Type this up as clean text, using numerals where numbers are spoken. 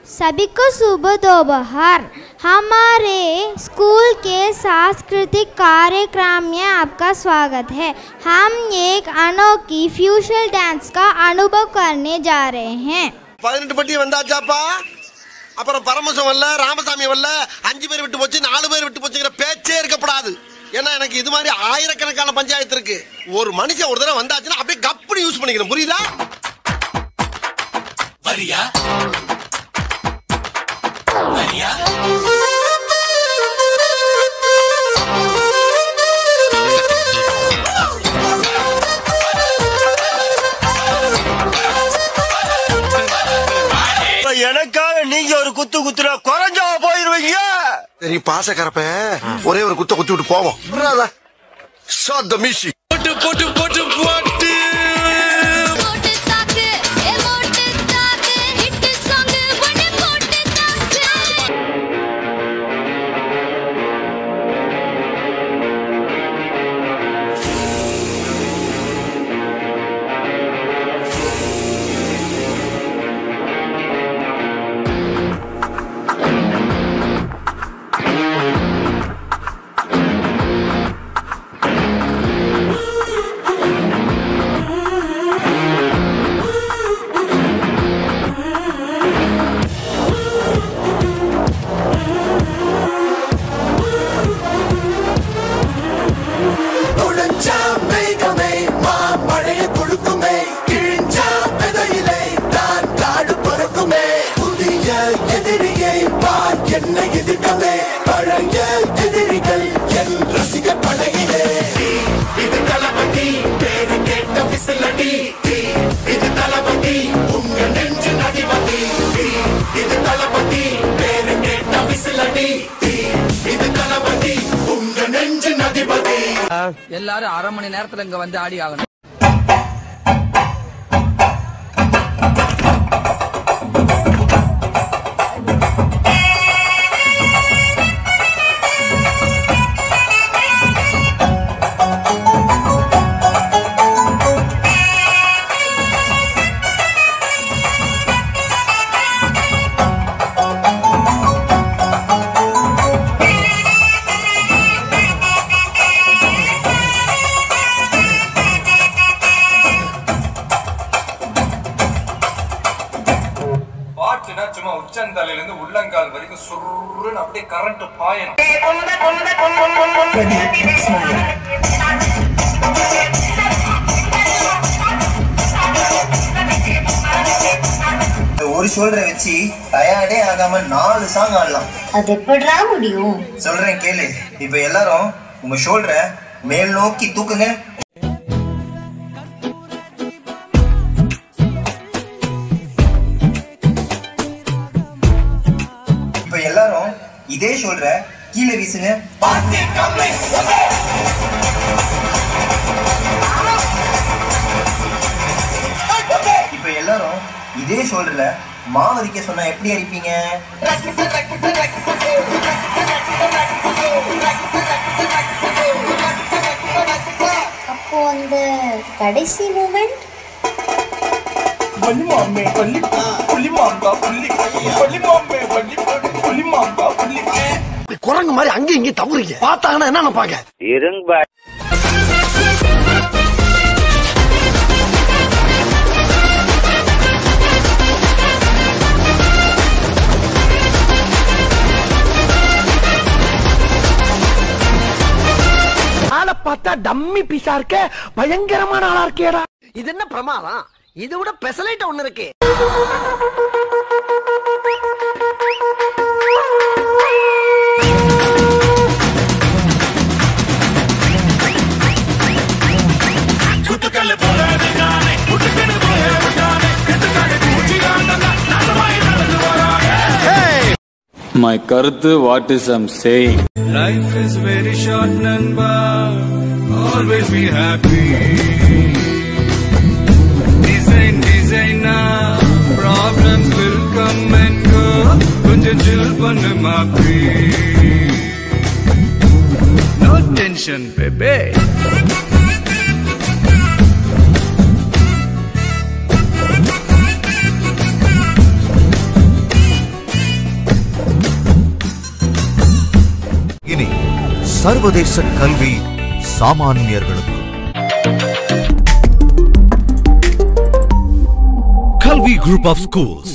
सभी को शुभ दोपहर। हमारे स्कूल के सांस्कृतिक कार्यक्रम में आपका स्वागत है। हम एक अनोखी फ्यूजन डांस का अनुभव करने जा रहे हैं। 18 பட்டி வந்தாச்சாப்பா. அப்புறம் பரமசம் வரல, ராமசாமி வரல, 5 பேர் விட்டு போச்சு, 4 பேர் விட்டு போச்சுங்கிற பேச்சே இருக்கப்படாது. ஏன்னா எனக்கு இது மாதிரி ஆயிரக்கணக்கான பஞ்சாயத்து இருக்கு. ஒரு மனுஷன் ஒரு தடவை வந்தாச்சுன்னா அப்படியே கப்புனு யூஸ் பண்ணிக்கணும். புரியுதா? வரியா வரியா எனக்காக நீங்க ஒரு குத்து குத்துற குறைஞ்சா போயிருவீங்க. சரி பாசக்கரப்ப ஒரே ஒரு குத்த குத்தி விட்டு போவோம். Shot the music. போட்டு போட்டு போட்டு போட்டு எல்லாரும் அரை மணி நேரத்துல இங்க வந்து ஆடி ஆகணும். சும்மா உச்சந்தலையில இருந்து உள்ளங்கால் வரைக்கும் சுருன்னு அப்படியே கரண்ட் பாயணும். ஒரு ஷோல்டரை வச்சு டயர்டே ஆகாம 4 சாங் ஆடலாம். அது எப்படிடா முடியும்? சொல்றேன் கேளு. இப்ப எல்லாரும் உங்க ஷோல்டரை மேல் நோக்கி தூக்குங்க. இப்ப எல்லாரும் இதே ஷோல்டரை கீழே வீசுங்க. இப்ப எல்லாரும் இதே ஷோல்டர்ல மாவு அரிக்க சொன்னா எப்படி அரிப்பீங்க? அப்போ அந்த கடைசி மூமெண்ட் குரங்கு மாதிரி அங்கேயும் இங்கே தவறுங்க பார்த்தாங்கன்னா என்ன நினைப்பாங்க? இருங்க ஆளை பார்த்தா டம்மி பீஸா இருக்க, பயங்கரமான ஆளா இருக்கேடா. இது என்ன பிரமாதம்? இதை விட பெசலைட் ஒண்ணு இருக்கு. My கருத்து, what is I'm saying? Life is very short, Nanba. Always be happy. Design now. Problems will come and go. Kunja chill pannu maapi. No tension, baby. சர்வதேச கல்வி சாமானியர்களுக்கு. Kalvi Group of Schools